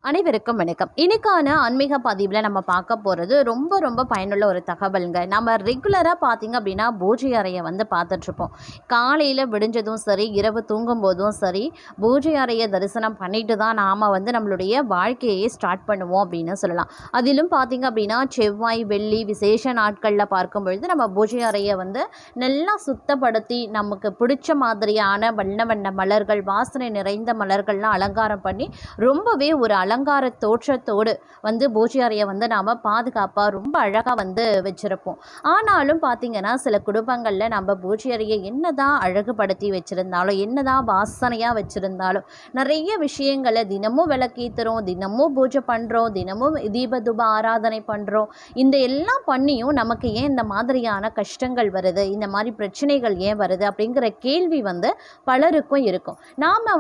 அனைவருக்கும் வணக்கம். இன்னைக்கான ஆன்மீக பதிவில் நம்ம பார்க்க போகிறது ரொம்ப ரொம்ப பயனுள்ள ஒரு தகவலுங்க. நம்ம ரெகுலராக பார்த்தீங்க அப்படின்னா பூஜை அறையை பார்த்துட்ருப்போம். காலையில் விடிஞ்சதும் சரி, இரவு தூங்கும் போதும் சரி, பூஜை அறையை தரிசனம் பண்ணிட்டு தான் நாம் நம்மளுடைய வாழ்க்கையை ஸ்டார்ட் பண்ணுவோம் அப்படின்னு சொல்லலாம். அதிலும் பார்த்தீங்க அப்படின்னா செவ்வாய், வெள்ளி விசேஷ நாட்களில் பார்க்கும் பொழுது நம்ம பூஜை அறையை நல்லா சுத்தப்படுத்தி நமக்கு பிடிச்ச மாதிரியான வண்ண வண்ண மலர்கள், வாசனை நிறைந்த மலர்கள்லாம் அலங்காரம் பண்ணி ரொம்பவே ஒரு அலங்கார தோற்றத்தோடு பூஜை அறையை நாம் பாதுகாப்பாக ரொம்ப அழகாக வச்சுருப்போம். ஆனாலும் பார்த்திங்கன்னா சில குடும்பங்களில் நம்ம பூஜை அறையை என்னதான் அழகுபடுத்தி வச்சுருந்தாலும், என்னதான் வாசனையாக வச்சுருந்தாலும், நிறைய விஷயங்களை தினமும் விளக்கேற்றுறோம், தினமும் பூஜை பண்ணுறோம், தினமும் தீப ஆராதனை பண்ணுறோம். இந்த எல்லாம் பண்ணியும் நமக்கு ஏன் இந்த மாதிரியான கஷ்டங்கள் வருது, இந்த மாதிரி பிரச்சனைகள் ஏன் வருது அப்படிங்கிற கேள்வி பலருக்கும் இருக்கும். நாம்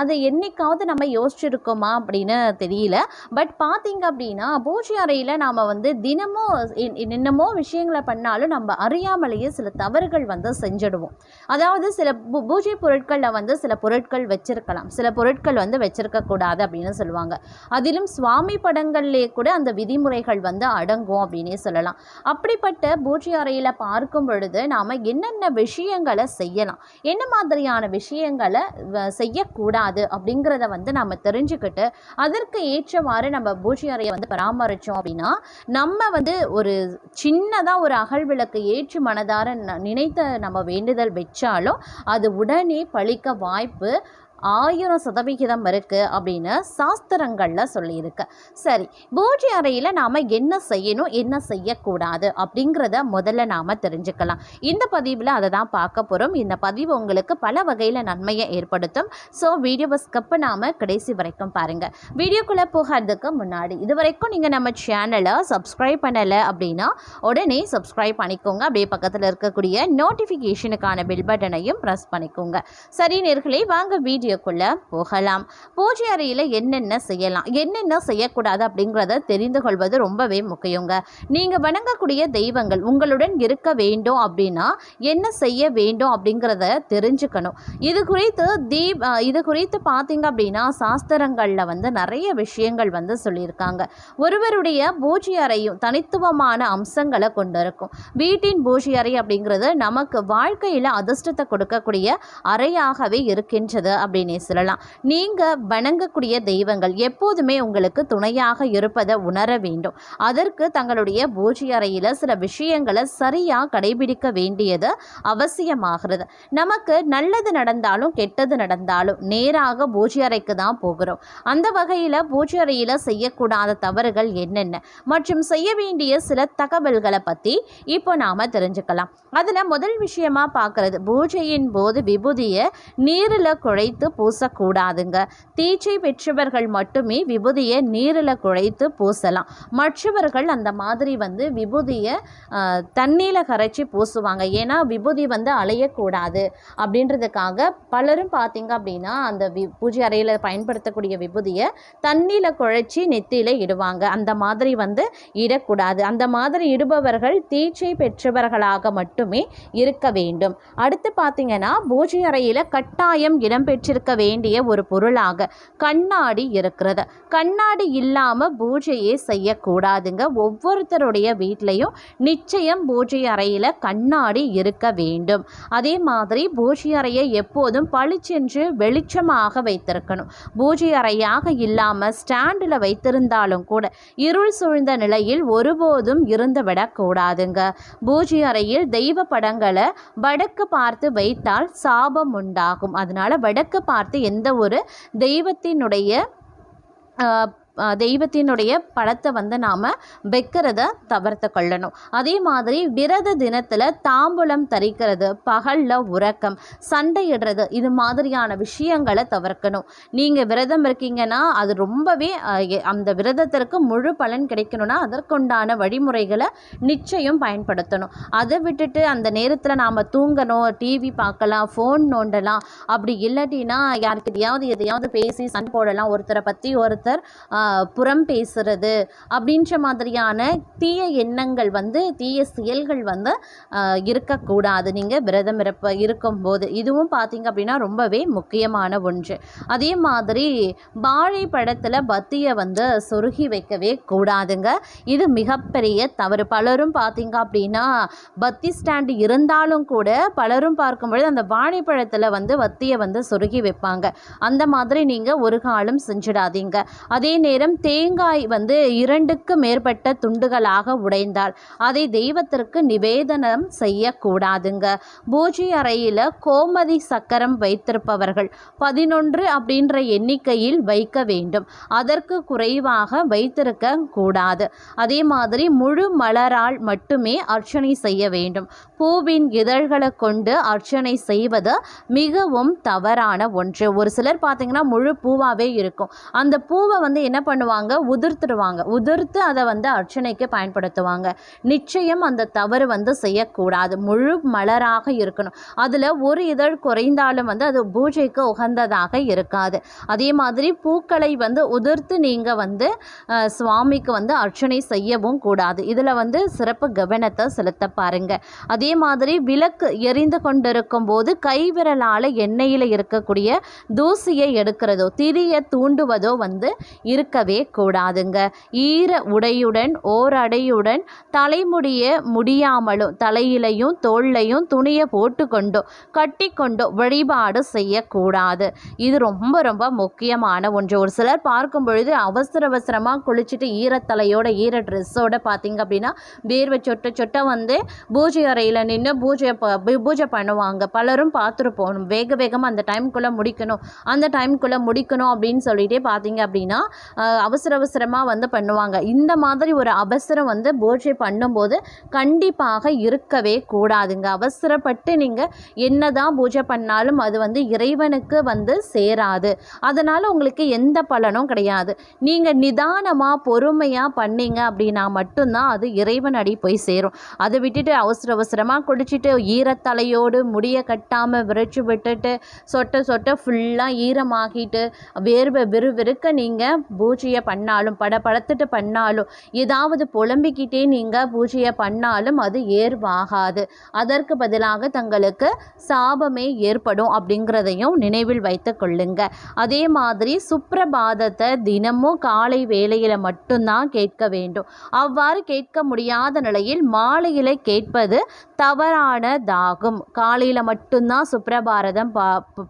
அதை என்னைக்காவது நம்ம யோசிச்சிருக்கோமா அப்படின்னு தெரியல. பட் பார்த்தீங்க அப்படின்னா பூஜை அறையில் நாம் தினமும் என்னமோ விஷயங்களை பண்ணாலும் நம்ம அறியாமலேயே சில தவறுகள் செஞ்சிடுவோம். அதாவது சில பூஜை பொருட்களில் சில பொருட்கள் வச்சிருக்கலாம், சில பொருட்கள் வச்சிருக்கக்கூடாது அப்படின்னு சொல்லுவாங்க. அதிலும் சுவாமி படங்கள்லே கூட அந்த விதிமுறைகள் அடங்கும் அப்படின்னே சொல்லலாம். அப்படிப்பட்ட பூஜை அறையில் பார்க்கும் பொழுது நாம் என்னென்ன விஷயங்களை செய்யலாம், என்ன மாதிரியான விஷயங்களை செய்யக்கூடாது அப்படிங்கிறத நாம் தெரிஞ்சுக்கிட்டு அதற்கு ஏற்றவாறு நம்ம பூஜை அறையை பராமரித்தோம் அப்படின்னா நம்ம ஒரு சின்னதாக ஒரு அகல் விளக்கு ஏற்றி மனதார நினைத்த நம்ம வேண்டுதல் வச்சாலும் அது உடனே பலிக்க வாய்ப்பு 1000% இருக்குது அப்படின்னு சாஸ்திரங்களில் சொல்லியிருக்கு. சரி, பூஜை அறையில் நாம் என்ன செய்யணும், என்ன செய்யக்கூடாது அப்படிங்கிறத முதல்ல நாம் தெரிஞ்சுக்கலாம். இந்த பதிவில் அதை தான் பார்க்க போகிறோம். இந்த பதிவு உங்களுக்கு பல வகையில் நன்மையை ஏற்படுத்தும். ஸோ வீடியோவை ஸ்கிப் பண்ணாமல் கடைசி வரைக்கும் பாருங்கள். வீடியோக்குள்ளே போகிறதுக்கு முன்னாடி இது வரைக்கும் நீங்கள் நம்ம சேனலை சப்ஸ்கிரைப் பண்ணலை அப்படின்னா உடனே சப்ஸ்கிரைப் பண்ணிக்கோங்க. அப்படியே பக்கத்தில் இருக்கக்கூடிய நோட்டிஃபிகேஷனுக்கான பெல் பட்டனையும் ப்ரெஸ் பண்ணிக்கோங்க. சரி நேயர்களே, வாங்க வீடியோக்குள்ள போகலாம். பூஜை அறையில் என்னென்ன செய்யலாம், என்னென்ன செய்யக்கூடாது அப்படிங்கிறத தெரிந்து கொள்வது ரொம்பவே முக்கியங்க. நீங்கள் வணங்கக்கூடிய தெய்வங்கள் உங்களுடன் இருக்க வேண்டும் அப்படின்னா என்ன செய்ய வேண்டும் அப்படிங்கிறத தெரிஞ்சுக்கணும். இது குறித்து பார்த்தீங்க அப்படின்னா சாஸ்திரங்களில் நிறைய விஷயங்கள் சொல்லியிருக்காங்க. ஒருவருடைய பூஜை அறையும் தனித்துவமான அம்சங்களை கொண்டிருக்கும். வீட்டின் பூஜை அறை அப்படிங்கிறது நமக்கு வாழ்க்கையில் அதிர்ஷ்டத்தை கொடுக்கக்கூடிய அறையாகவே இருக்கின்றது அப்படின்னு சொல்லலாம். நீங்க வணங்கக்கூடிய தெய்வங்கள் எப்போதுமே உங்களுக்கு துணையாக இருப்பதை உணர வேண்டும். அதற்கு தங்களுடைய பூஜை அறையில் சில விஷயங்களை சரியா கடைபிடிக்க வேண்டியது அவசியமாகிறது. நமக்கு நல்லது நடந்தாலும் கெட்டது நடந்தாலும் நேராக பூஜை அறைக்கு தான் போகிறோம். அந்த வகையில் பூஜை அறையில் செய்யக்கூடாத தவறுகள் என்னென்ன மற்றும் செய்ய வேண்டிய சில தகவல்களை பற்றி இப்போ நாம தெரிஞ்சுக்கலாம். அதில் முதல் விஷயமா பார்க்கறது, பூஜையின் போது விபூதியை நீரில் குழைத்து பூசக்கூடாதுங்க. தீட்சை பெற்றவர்கள் மட்டுமே விபூதியை நீரில் குழைத்து பூசலாம். மற்றவர்கள் அந்த மாதிரி விபூதியை தண்ணியில் கரைச்சி பூசுவாங்க. ஏன்னா விபூதி அலையக்கூடாது அப்படின்றதுக்காக பலரும் பார்த்தீங்க அப்படின்னா அந்த பூஜை அறையில் பயன்படுத்தக்கூடிய விபூதியை தண்ணியில் குழைச்சி நெத்தியில் இடுவாங்க. அந்த மாதிரி இடக்கூடாது. அந்த மாதிரி இடுபவர்கள் தீட்சை பெற்றவர்களாக மட்டுமே இருக்க வேண்டும். அடுத்து பார்த்தீங்கன்னா பூஜை அறையில் கட்டாயம் இடம்பெற்றிருக்க வேண்டிய ஒரு பொருளாக கண்ணாடி இருக்கிறது. கண்ணாடி இல்லாம பூஜையே செய்யக்கூடாதுங்க. ஒவ்வொருத்தருடைய வீட்லையும் நிச்சயம் பூஜை அறையில கண்ணாடி இருக்க வேண்டும். அதே மாதிரி பூஜை அறையை எப்போதும் பளிச்சென்று வெளிச்சமாக வைத்திருக்கணும். பூஜை அறையாக இல்லாம ஸ்டாண்டில் வைத்திருந்தாலும் கூட இருள் சூழ்ந்த நிலையில் ஒருபோதும் இருந்துவிடக் கூடாதுங்க. பூஜை அறையில் தெய்வ படங்களை வடக்கு பார்த்து வைத்தால் சாபம் உண்டாகும். அதனால வடக்கு பார்த்து எந்த ஒரு தெய்வத்தினுடைய படத்தை நாம் வைக்கிறத தவிர்த்து கொள்ளணும். அதே மாதிரி விரத தினத்தில் தாம்பூலம் தரிக்கிறது, பகலில் உறக்கம், சண்டையிடுறது, இது மாதிரியான விஷயங்களை தவிர்க்கணும். நீங்கள் விரதம் இருக்கீங்கன்னா அது ரொம்பவே அந்த விரதத்திற்கு முழு பலன் கிடைக்கணும்னா அதற்குண்டான வழிமுறைகளை நிச்சயம் பயன்படுத்தணும். அதை விட்டுட்டு அந்த நேரத்தில் நாம் தூங்கணும், டிவி பார்க்கலாம், ஃபோன் நோண்டலாம், அப்படி இல்லாட்டினா யாருக்கிட்டையாவது எதையாவது பேசி சண்டை போடலாம், ஒருத்தரை பற்றி ஒருத்தர் புறம் பேசுறது அப்படின்ற மாதிரியான தீய எண்ணங்கள் வந்து தீய செயல்கள் வந்து இருக்கக்கூடாது நீங்கள் விரதம் இருக்கும்போது. இதுவும் பார்த்திங்க அப்படின்னா ரொம்பவே முக்கியமான ஒன்று. அதே மாதிரி வாழைப்பழத்தில் பத்தியை வந்து சொருகி வைக்கவே கூடாதுங்க. இது மிகப்பெரிய தவறு. பலரும் பார்த்திங்க அப்படின்னா பத்தி ஸ்டாண்டு இருந்தாலும் கூட பலரும் பார்க்கும்பொழுது அந்த வாழைப்பழத்தில் வந்து வத்தியை வந்து சொருகி வைப்பாங்க. அந்த மாதிரி நீங்கள் ஒரு காலம் செஞ்சிடாதீங்க. அதே நேரம் தேங்காய் வந்து 2க்கு மேற்பட்ட துண்டுகளாக உடைந்தால் அதை தெய்வத்திற்கு நிவேதனம் செய்யக்கூடாதுங்க. பூஜை அறையில் கோமதி சக்கரம் வைத்திருப்பவர்கள் 11 அப்படின்ற எண்ணிக்கையில் வைக்க வேண்டும். அதற்கு குறைவாக வைத்திருக்க கூடாது. அதே மாதிரி முழு மலரால் மட்டுமே அர்ச்சனை செய்ய வேண்டும். பூவின் இதழ்களை கொண்டு அர்ச்சனை செய்வது மிகவும் தவறான ஒன்று. ஒரு சிலர் பார்த்தீங்கன்னா முழு பூவாகவே இருக்கும். அந்த பூவை வந்து என்ன பண்ணுவாங்க, உதிர்த்துடுவாங்க. உதிர்த்து அதை வந்து அர்ச்சனைக்கு பயன்படுத்துவாங்க. நிச்சயம் அந்த தவறு வந்து செய்யக்கூடாது. முழு மலராக இருக்கணும். அதில் ஒரு இதழ் குறைந்தாலும் வந்து அது பூஜைக்கு உகந்ததாக இருக்காது. அதே மாதிரி பூக்களை வந்து உதிர்த்து நீங்கள் வந்து சுவாமிக்கு வந்து அர்ச்சனை செய்யவும் கூடாது. இதில் வந்து சிறப்பு கவனத்தை செலுத்த பாருங்க. அதே மாதிரி விளக்கு எரிந்து கொண்டிருக்கும் போது கைவிரலால் எண்ணெயில் இருக்கக்கூடிய தூசியை எடுக்கிறதோ திரியை தூண்டுவதோ வந்து இருக்கவே கூடாதுங்க. ஈர உடையுடன் ஓரடையுடன் தலைமுடிய முடியாமலும் தலையிலையும் தோல்லையும் துணியை போட்டுக்கொண்டோ கட்டி கொண்டோ வழிபாடு செய்யக்கூடாது. இது ரொம்ப ரொம்ப முக்கியமான ஒன்று. ஒரு சிலர் பார்க்கும் பொழுது அவசரமாக குளிச்சுட்டு ஈரத்தலையோட ஈர ட்ரெஸ்ஸோட பார்த்தீங்க அப்படின்னா வேர்வை சொட்ட சொட்ட வந்து பூஜை அறையில் நின்று பூஜை பண்ணுவாங்க. பலரும் பார்த்துருப்போம். வேகமாக அந்த டைம்குள்ளே முடிக்கணும் அப்படின்னு சொல்லிட்டே பார்த்தீங்க அப்படின்னா அவசரமாக வந்து பண்ணுவாங்க. இந்த மாதிரி ஒரு அவசரம் வந்து பூஜை பண்ணும்போது கண்டிப்பாக இருக்கவே கூடாதுங்க. அவசரப்பட்டு நீங்கள் என்னதான் பூஜை பண்ணாலும் அது வந்து இறைவனுக்கு வந்து சேராது. அதனால் உங்களுக்கு எந்த பலனும் கிடையாது. நீங்கள் நிதானமாக பொறுமையாக பண்ணீங்க அப்படின்னா மட்டும்தான் அது இறைவன் அடி போய் சேரும். அதை விட்டுட்டு அவசரமாக குடிச்சிட்டு ஈரத்தலையோடு முடியை கட்டாமல் விரைச்சி விட்டுட்டு சொட்ட ஃபுல்லாக ஈரமாகிட்டு வேர்வை விறுவிறுக்க நீங்கள் பூஜையை பண்ணாலும் படத்துட்டு பண்ணாலும் ஏதாவது புலம்பிக்கிட்டே நீங்கள் பூஜையை பண்ணாலும் அது ஏர்வாகாது. அதற்கு பதிலாக தங்களுக்கு சாபமே ஏற்படும் அப்படிங்கிறதையும் நினைவில் வைத்து கொள்ளுங்க. அதே மாதிரி சுப்ரபாதத்தை தினமும் காலை வேளையில் மட்டும்தான் கேட்க வேண்டும். அவ்வாறு கேட்க முடியாத நிலையில் மாலையில் கேட்பது தவறானதாகும். காலையில் மட்டும்தான் சுப்ரபாரதம்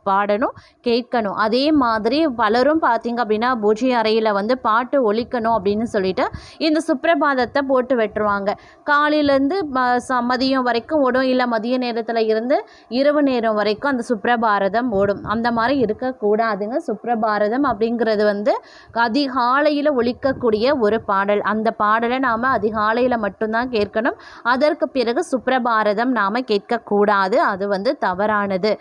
பாடணும், கேட்கணும். அதே மாதிரி பலரும் பார்த்தீங்க அப்படின்னா பூஜை அறையில் வந்து பாட்டு ஒலிக்கணும் அப்படின்னு சொல்லிட்டு இந்த சுப்ரபாதத்தை போட்டு வெட்டுருவாங்க. காலையிலேருந்து மதியம் வரைக்கும் ஓடும், இல்லை மதிய நேரத்தில் இருந்து இரவு நேரம் வரைக்கும் அந்த சுப்ரபாரதம் ஓடும். அந்த மாதிரி இருக்கக்கூடாதுங்க. சுப்ரபாரதம் அப்படிங்கிறது வந்து அதிகாலையில் ஒலிக்கக்கூடிய ஒரு பாடல். அந்த பாடலை நாம் அதிகாலையில் மட்டும்தான் கேட்கணும். அதற்கு பிறகு சுப்ரபாரதம் நாம் கேட்கக்கூடாது. அது வந்து தவறானது.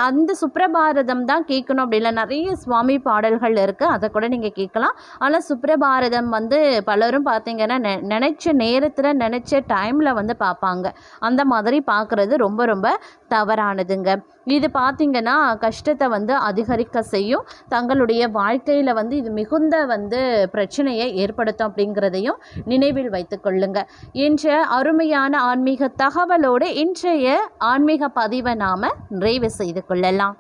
அந்த சுப்ரபாரதம் தான் கேட்கணும் அப்படி இல்லை. நிறைய சுவாமி பாடல்கள் இருக்குது, அதை கூட நீங்கள் கேட்கலாம். ஆனால் சுப்ரபாரதம் வந்து பலரும் பார்த்தீங்கன்னா நினச்ச நேரத்தில் நினச்ச டைமில் வந்து பார்ப்பாங்க. அந்த மாதிரி பார்க்குறது ரொம்ப ரொம்ப தவறானதுங்க. இது பார்த்திங்கன்னா கஷ்டத்தை வந்து அதிகரிக்க செய்யும். தங்களுடைய வாழ்க்கையில் வந்து இது மிகுந்த வந்து பிரச்சனையை ஏற்படுத்தும் அப்படிங்கிறதையும் நினைவில் வைத்து கொள்ளுங்க. என்ற அருமையான ஆன்மீக தகவலோடு இன்றைய ஆன்மீக பதிவை நாம் நிறைவு செய்து கொள்ளலாம்.